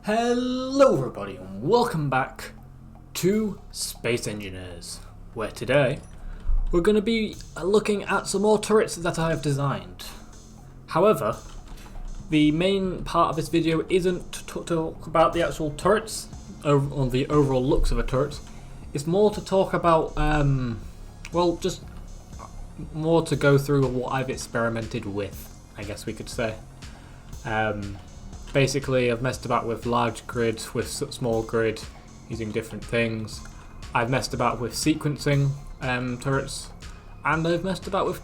Hello everybody and welcome back to Space Engineers, where today we're going to be looking at some more turrets that I have designed. However, the main part of this video isn't to talk about the actual turrets or the overall looks of a turret. It's more to talk about, well, just more to go through what I've experimented with, I guess we could say. Basically, I've messed about with large grids, with small grid, using different things. I've messed about with sequencing turrets, and I've messed about with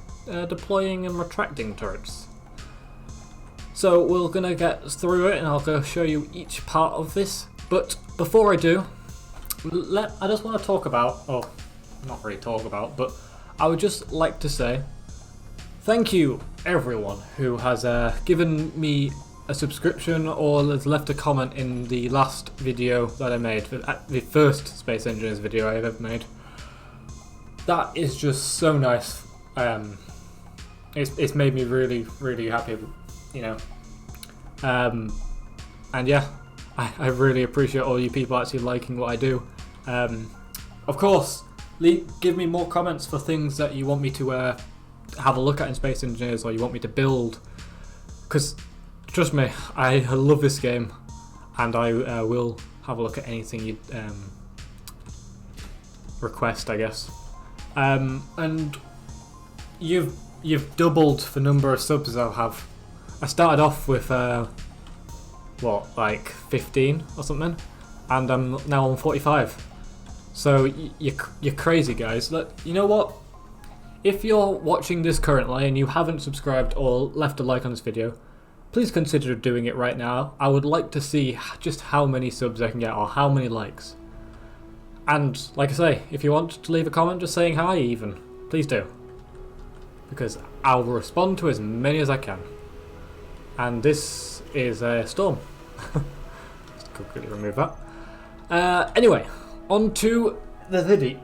deploying and retracting turrets. So we're going to get through it, and I'll go show you each part of this. But before I do, I just want to talk about, or not really talk about, but I would just like to say thank you everyone who has given me a subscription or has left a comment in the last video that I made, the first Space Engineers video I've ever made. That is just so nice. It's made me really happy, you know. And yeah, I really appreciate all you people actually liking what I do. Of course, give me more comments for things that you want me to have a look at in Space Engineers, or you want me to build, because trust me, I love this game, and I will have a look at anything you request, I guess. And you've doubled the number of subs I have. I started off with what, like 15 or something, and I'm now on 45. So you're crazy, guys. Look, you know what? If you're watching this currently and you haven't subscribed or left a like on this video, please consider doing it right now. I would like to see just how many subs I can get, or how many likes. And like I say, if you want to leave a comment just saying hi even, please do. Because I'll respond to as many as I can. And this is a storm. Just quickly remove that. Anyway, onto the video.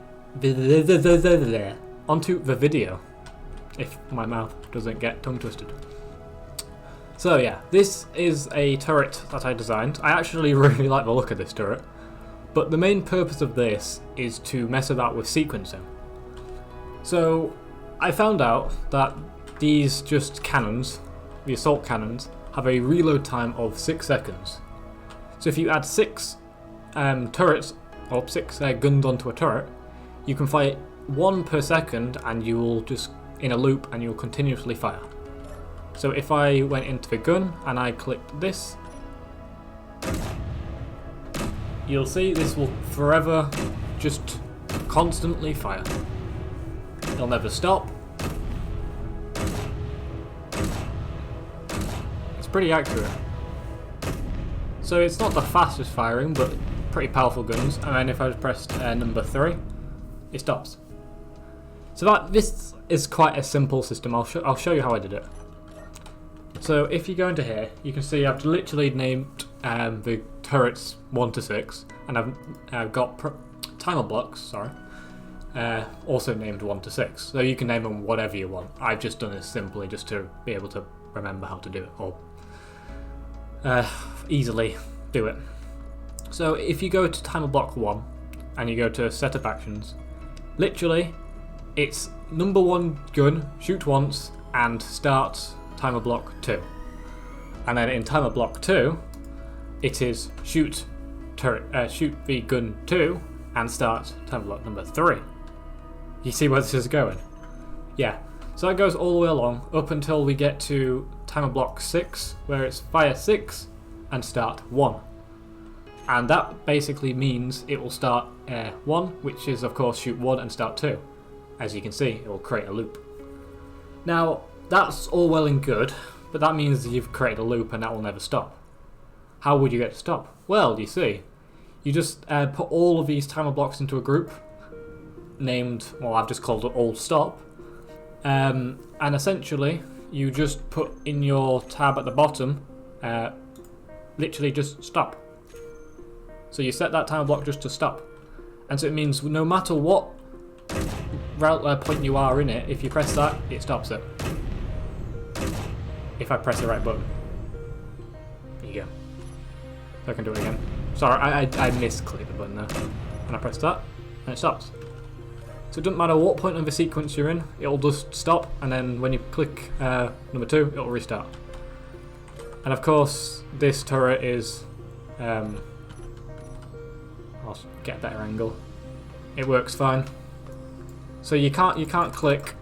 Onto the video. If my mouth doesn't get tongue twisted. So yeah, this is a turret that I designed. I actually really like the look of this turret, but the main purpose of this is to mess about with sequencing. So I found out that these just cannons, the assault cannons, have a reload time of 6 seconds. So if you add 6 turrets, or 6 guns onto a turret, you can fire 1 per second, and you will just in a loop, and you'll continuously fire. So if I went into the gun and I clicked this, you'll see this will forever just constantly fire. It'll never stop. It's pretty accurate. So it's not the fastest firing, but pretty powerful guns. And then if I pressed number 3, it stops. So this is quite a simple system. I'll show you how I did it. So if you go into here, you can see I've literally named the turrets 1 to 6, and I've got timer blocks, sorry, also named 1 to 6. So you can name them whatever you want. I've just done this simply just to be able to remember how to do it, or easily do it. So if you go to timer block 1 and you go to setup actions, literally it's number 1 gun, shoot once, and start timer block 2. And then in timer block 2, it is shoot the gun 2 and start timer block number 3. You see where this is going? Yeah. So that goes all the way along up until we get to timer block 6, where it's fire 6 and start 1. And that basically means it will start 1, which is of course shoot 1 and start 2. As you can see, it will create a loop. Now, that's all well and good, but that means you've created a loop and that will never stop. How would you get to stop? Well, you see, you just put all of these timer blocks into a group named, well, I've just called it all stop, and essentially you just put in your tab at the bottom, literally just stop. So you set that timer block just to stop, and so it means no matter what point you are in it, if you press that, it stops it. If I press the right button. There you go. So I can do it again. Sorry, I misclicked the button there. And I press that, and it stops. So it doesn't matter what point of the sequence you're in, it'll just stop, and then when you click number 2, it'll restart. And of course, this turret is... I'll get a better angle. It works fine. So you can't click.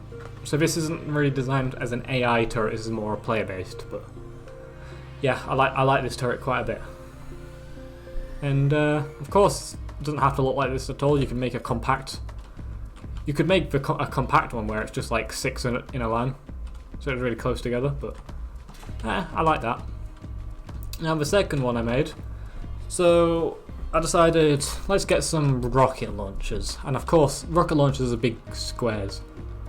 So this isn't really designed as an AI turret. This is more player based. But yeah, I like this turret quite a bit. And of course, it doesn't have to look like this at all. You can make a compact. You could make a compact one where it's just like 6 in a line, so it's really close together. But I like that. Now the second one I made. So I decided, let's get some rocket launchers, and of course, rocket launchers are big squares,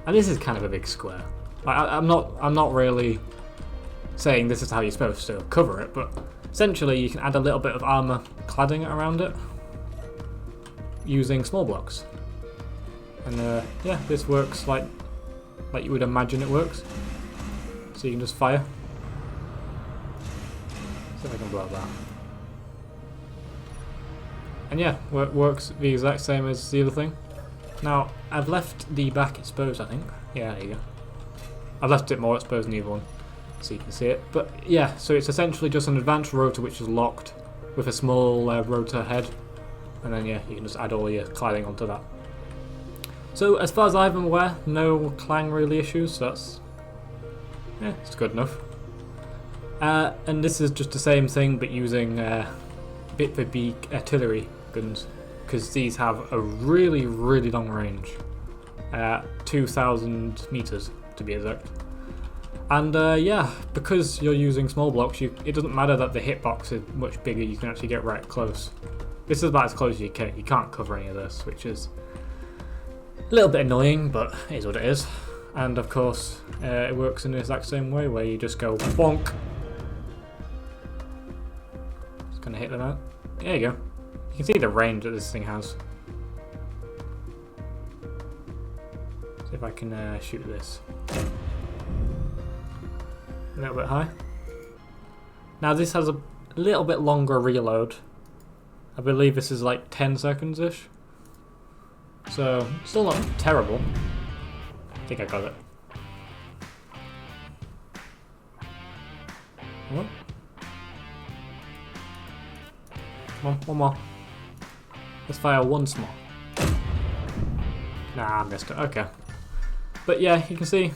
and this is kind of a big square. I'm not really saying this is how you're supposed to cover it, but essentially you can add a little bit of armor cladding around it using small blocks, and yeah, this works like you would imagine it works. So you can just fire. See if I can blow that. And yeah, works the exact same as the other thing. Now, I've left the back exposed, I think. Yeah, there you go. I've left it more exposed than the other one, so you can see it. But yeah, so it's essentially just an advanced rotor which is locked with a small rotor head. And then yeah, you can just add all your cladding onto that. So as far as I'm aware, no clang really issues, so that's... yeah, it's good enough. And this is just the same thing, but using bit for beak artillery guns, because these have a really long range, 2,000 meters to be exact. And yeah, because you're using small blocks, it doesn't matter that the hitbox is much bigger. You can actually get right close. This is about as close as you can. You can't cover any of this, which is a little bit annoying, but it is what it is. And of course, it works in the exact same way, where you just go bonk. Just gonna hit them out. There you go. You can see the range that this thing has. See if I can shoot this. A little bit high. Now this has a little bit longer reload. I believe this is like 10 seconds-ish. So, still not terrible. I think I got it. Come on, one more. Let's fire one small. Nah, I missed it. Okay. But yeah, you can see,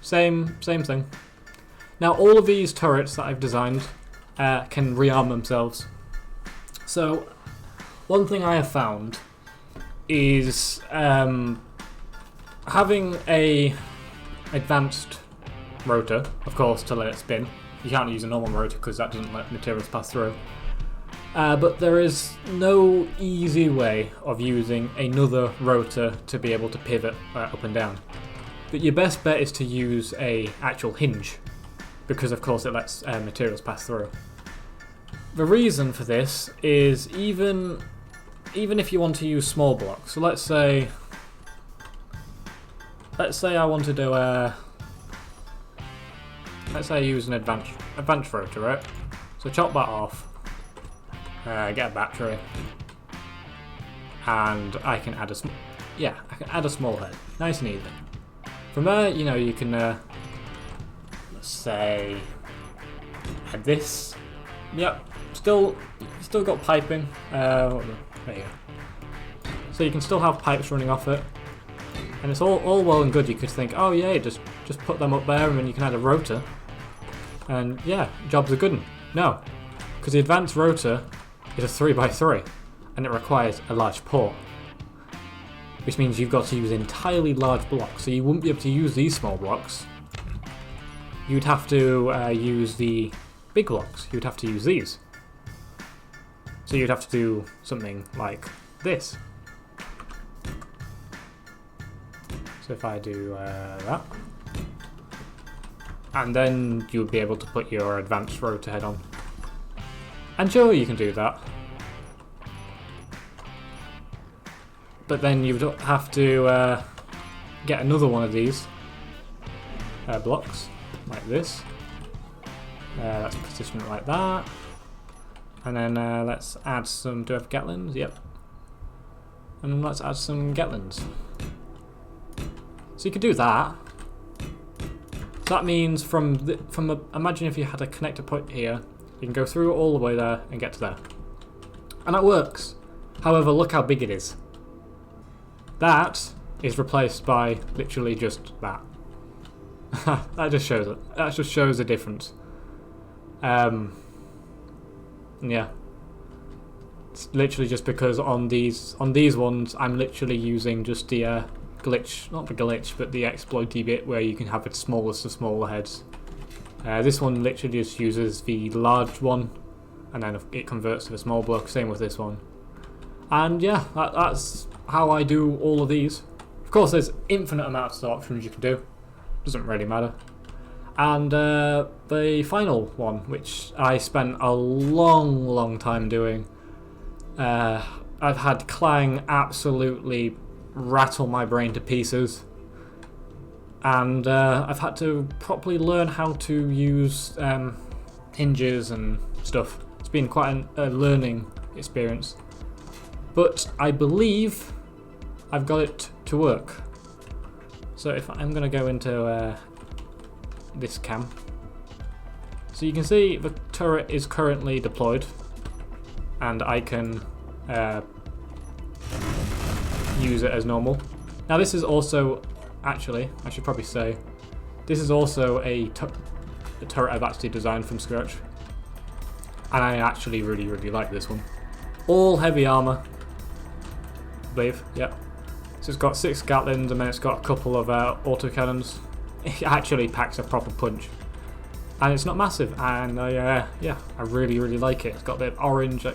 same thing. Now all of these turrets that I've designed can rearm themselves. So one thing I have found is having a advanced rotor, of course, to let it spin. You can't use a normal rotor because that doesn't let materials pass through. But there is no easy way of using another rotor to be able to pivot up and down. But your best bet is to use a actual hinge, because of course it lets materials pass through. The reason for this is even if you want to use small blocks. So let's say I want to do let's say I use an advanced rotor, right? So chop that off. Get a battery, and I can add a small head, nice and easy. From there, you know, you can let's say add this. Yep, still got piping. There you go. So you can still have pipes running off it, and it's all well and good. You could think, oh yeah, just put them up there, and then you can add a rotor, and yeah, jobs are good. No, because the advanced rotor is a 3x3, and it requires a large port, which means you've got to use entirely large blocks. So you wouldn't be able to use these small blocks. You'd have to use the big blocks. You'd have to use these. So you'd have to do something like this. So if I do that, and then you'll be able to put your advanced rotor head on. And sure, you can do that, but then you would have to get another one of these blocks, like this. Let's position it like that, And then let's add some, do I have Gatlins? Yep. And then let's add some Gatlins. So you could do that. So that means imagine if you had a connector point here, you can go through it all the way there and get to there. And that works. However, look how big it is. That is replaced by literally just that. That just shows it. That just shows the difference. Yeah. It's literally just because on these ones I'm literally using just the glitch, not the glitch, but the exploity bit where you can have it smallest of smaller heads. This one literally just uses the large one, and then it converts to a small block. Same with this one. And yeah, that's how I do all of these. Of course, there's infinite amounts of options you can do. Doesn't really matter. And the final one, which I spent a long time doing. I've had Clang absolutely rattle my brain to pieces, and I've had to properly learn how to use hinges and stuff. It's been quite a learning experience, but I believe I've got it to work. So if I'm going to go into this cam, so you can see the turret is currently deployed, and I can use it as normal. Now this is also, actually, I should probably say, this is also a turret I've actually designed from scratch, and I actually really like this one. All heavy armor, I believe. Yeah. So it's got 6 Gatlins, and then it's got a couple of autocannons. It actually packs a proper punch, and it's not massive. And yeah, I really like it. It's got the orange, I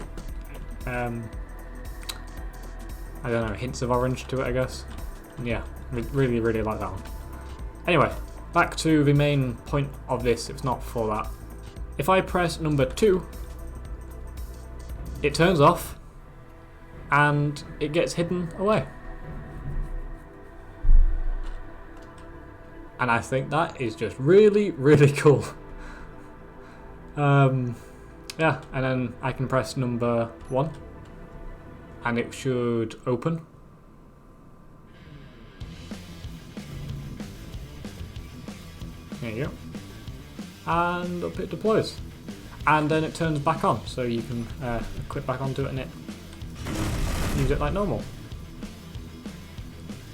don't know, hints of orange to it, I guess. Yeah, really like that one. Anyway, back to the main point of this, if not for that. If I press number 2, it turns off, and it gets hidden away. And I think that is just really cool. Yeah, and then I can press number 1, and it should open. There you go. And up it deploys. And then it turns back on, so you can click back onto it and use it like normal.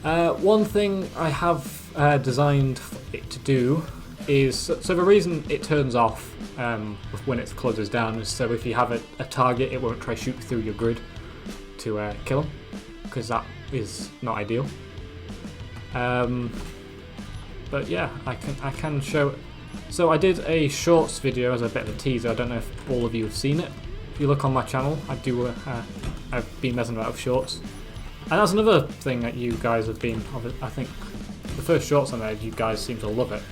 One thing I have designed it to do is, so the reason it turns off when it closes down is so if you have a target, it won't try shoot through your grid to kill them, because that is not ideal. But yeah, I can show it. So I did a shorts video as a bit of a teaser. I don't know if all of you have seen it. If you look on my channel, I've been messing about with shorts, and that's another thing that you guys have been. I think the first shorts I made, you guys seem to love it.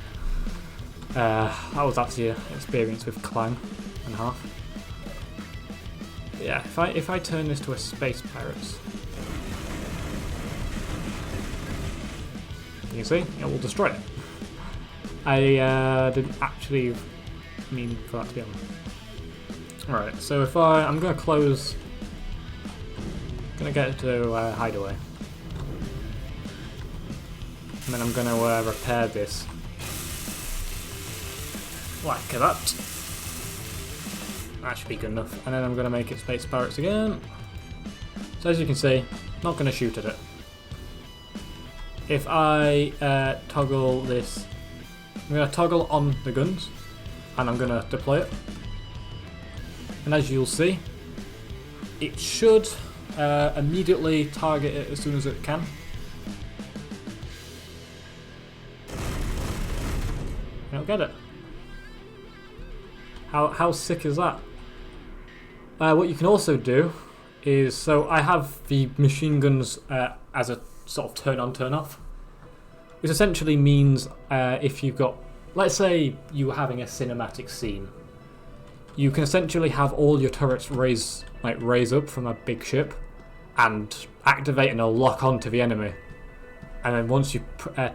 That was actually an experience with Clang and half. Yeah, if I turn this to a Space Pirates, you can see it will destroy it. I didn't actually mean for that to be on. Alright, so if I'm going to close, going to get it to hideaway, and then I'm going to repair this like that. That should be good enough. And then I'm going to make it Space Pirates again. So as you can see, not going to shoot at it. If I toggle this, I'm going to toggle on the guns, and I'm going to deploy it. And as you'll see, it should immediately target it as soon as it can. I don't get it. How sick is that? What you can also do is, so I have the machine guns as a sort of turn on, turn off. Which essentially means if you've got, let's say you were having a cinematic scene, you can essentially have all your turrets raise up from a big ship and activate and they'll lock onto the enemy. And then once you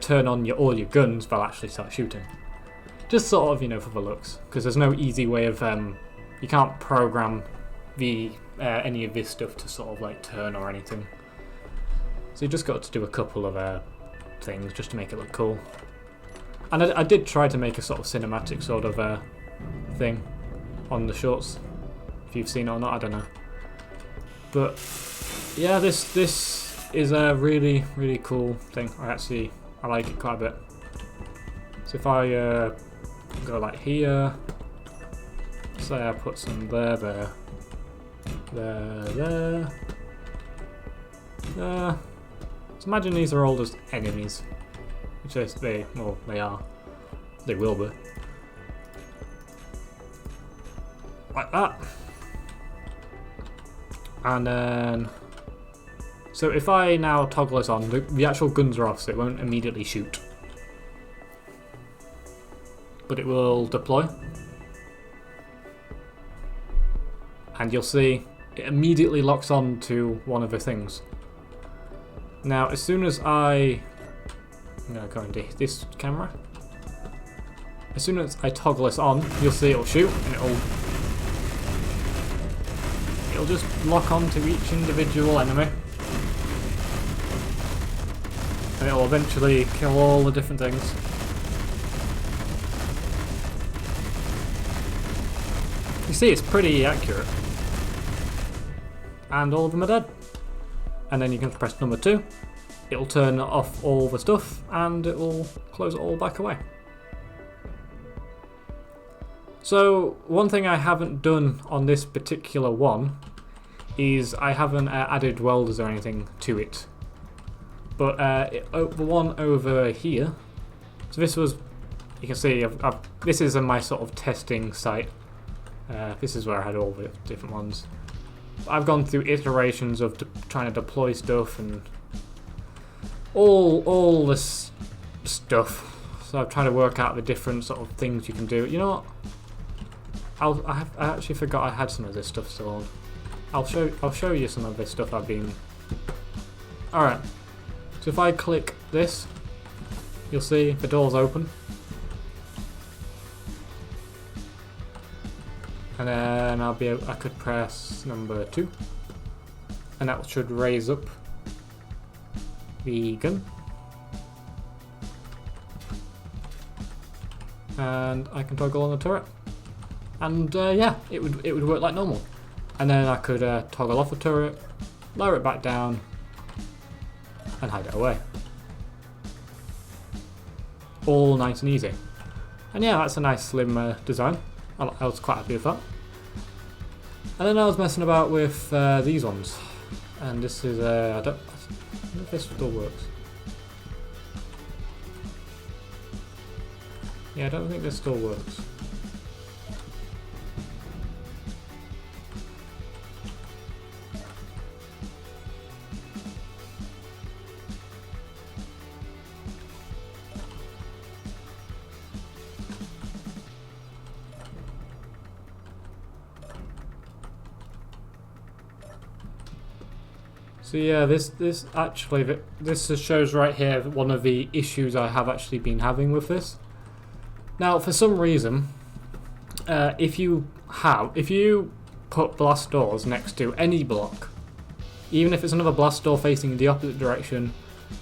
turn on all your guns, they'll actually start shooting. Just sort of, for the looks, because there's no easy way of, you can't program the any of this stuff to sort of like turn or anything. So you just got to do a couple of things just to make it look cool. And I did try to make a sort of cinematic sort of thing on the shorts. If you've seen it or not, I don't know. But yeah, this is a really, really cool thing. I like it quite a bit. So if I go like here, say I put some there. So imagine these are all just enemies, which they are. They will be. Like that. And then, so if I now toggle this on, the actual guns are off, so it won't immediately shoot. But it will deploy. And you'll see it immediately locks on to one of the things. Now, as soon as I'm going to go into this camera. As soon as I toggle this on, you'll see it'll shoot, and it'll just lock on to each individual enemy. And it'll eventually kill all the different things. You see, it's pretty accurate. And all of them are dead. And then you can press number 2. It'll turn off all the stuff and it will close it all back away. So one thing I haven't done on this particular one is I haven't added welders or anything to it. But the one over here, so this was, you can see this is my sort of testing site. This is where I had all the different ones. I've gone through iterations of trying to deploy stuff and all this stuff. So I've tried to work out the different sort of things you can do. You know what? I actually forgot I had some of this stuff still on. I'll show you some of this stuff I've been. All right. So if I click this, you'll see the door's open. And then I could press number 2, and that should raise up the gun. And I can toggle on the turret, and yeah, it would work like normal. And then I could toggle off the turret, lower it back down, and hide it away. All nice and easy. And yeah, that's a nice slim design. I was quite happy with that. And then I was messing about with these ones. And this is, I don't know if this still works. Yeah, I don't think this still works. So yeah, this just shows right here one of the issues I have actually been having with this. Now, for some reason, if you put blast doors next to any block, even if it's another blast door facing the opposite direction,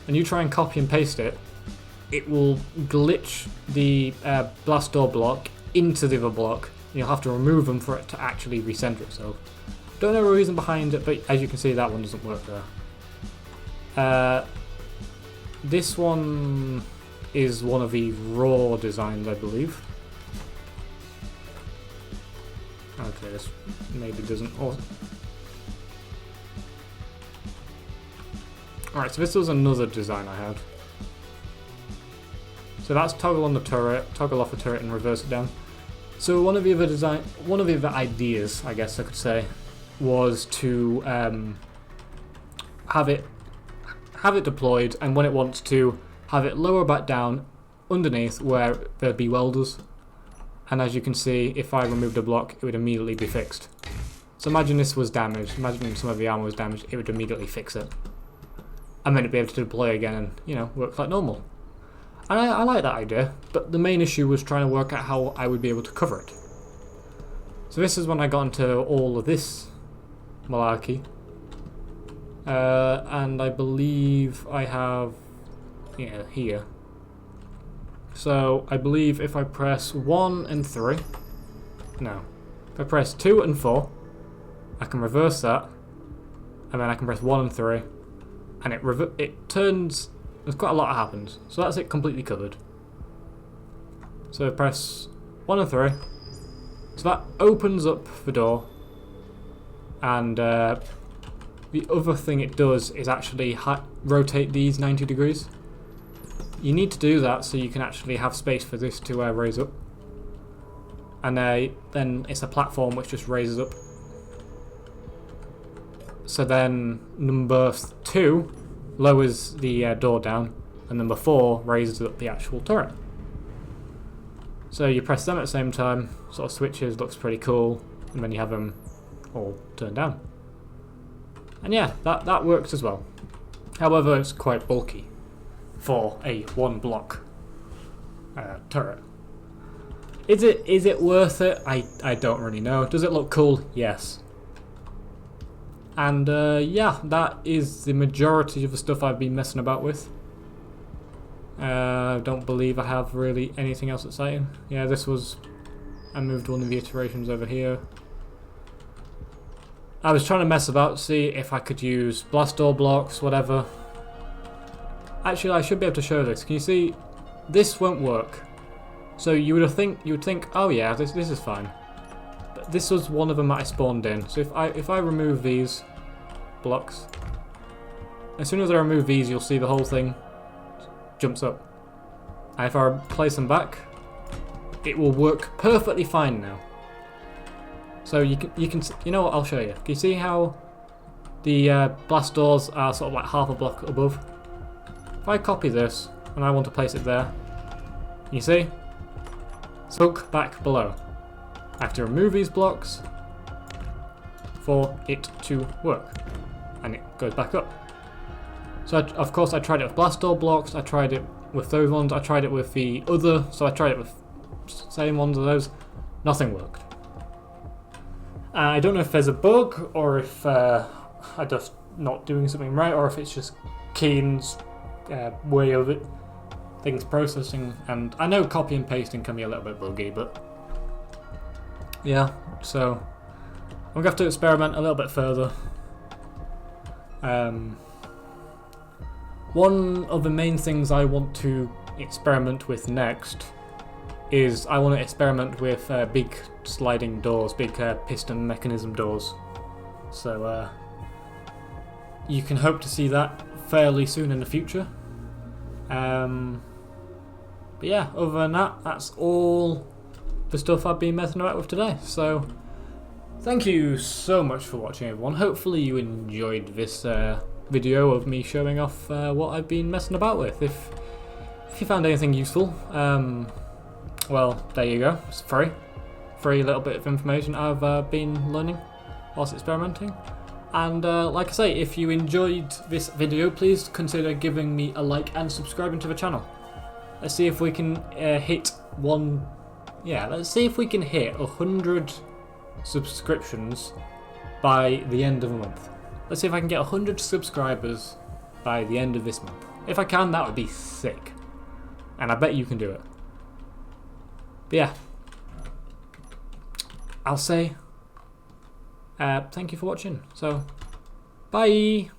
and you try and copy and paste it, it will glitch the blast door block into the other block. And you'll have to remove them for it to actually recenter itself. Don't know the reason behind it, but as you can see, that one doesn't work there. This one is one of the raw designs, I believe. Okay, this maybe doesn't. Alright, so this was another design I had. So that's toggle on the turret, toggle off the turret, and reverse it down. So one of the other ideas, I guess I could say, was to have it deployed, and when it wants to, have it lower back down underneath where there'd be welders. And as you can see, if I removed a block, it would immediately be fixed. So imagine this was damaged, imagine some of the armor was damaged, it would immediately fix it. And then it'd be able to deploy again and, you know, work like normal. And I like that idea, but the main issue was trying to work out how I would be able to cover it. So this is when I got into all of this malarkey. And I believe I have, yeah, here. So I believe if I press 1 and 3, no, if I press 2 and 4, I can reverse that, and then I can press 1 and 3, and it turns. There's quite a lot that happens. So that's it completely covered. So press 1 and 3. So that opens up the door, and the other thing it does is actually rotate these 90 degrees. You need to do that so you can actually have space for this to raise up. And then it's a platform which just raises up. So then number 2 lowers the door down, and number 4 raises up the actual turret. So you press them at the same time, sort of switches, looks pretty cool, and then you have them all turned down. And yeah, that works as well. However, it's quite bulky for a 1 block turret. Is it worth it? I don't really know. Does it look cool? Yes. And yeah, that is the majority of the stuff I've been messing about with. I don't believe I have really anything else exciting. Yeah, I moved one of the iterations over here. I was trying to mess about, see if I could use blast door blocks, whatever. Actually, I should be able to show this. Can you see? This won't work. So you would think, oh yeah, this is fine. But this was one of them that I spawned in. So if I remove these blocks, as soon as I remove these, you'll see the whole thing jumps up. And if I place them back, it will work perfectly fine now. So you know what? I'll show you. Can you see how the blast doors are sort of like half a block above? If I copy this and I want to place it there, you see? Sunk back below. I have to remove these blocks for it to work, and it goes back up. So of course I tried it with blast door blocks, I tried it with those ones, I tried it with the other, so I tried it with same ones of those. Nothing worked. I don't know if there's a bug, or if I'm just not doing something right, or if it's just Keen's way of it, things processing. And I know copy and pasting can be a little bit buggy, but yeah, so I'm going to have to experiment a little bit further. One of the main things I want to experiment with next is I want to experiment with big sliding doors, big piston mechanism doors. So you can hope to see that fairly soon in the future. But yeah, other than that, that's all the stuff I've been messing about with today. So thank you so much for watching, everyone. Hopefully you enjoyed this video of me showing off what I've been messing about with. If you found anything useful, well, there you go. It's free little bit of information I've been learning whilst experimenting. And like I say, if you enjoyed this video, please consider giving me a like and subscribing to the channel. Let's see if we can hit 100 subscriptions by the end of the month. Let's see if I can get 100 subscribers by the end of this month. If I can, that would be sick. And I bet you can do it. But yeah, I'll say thank you for watching. So, bye!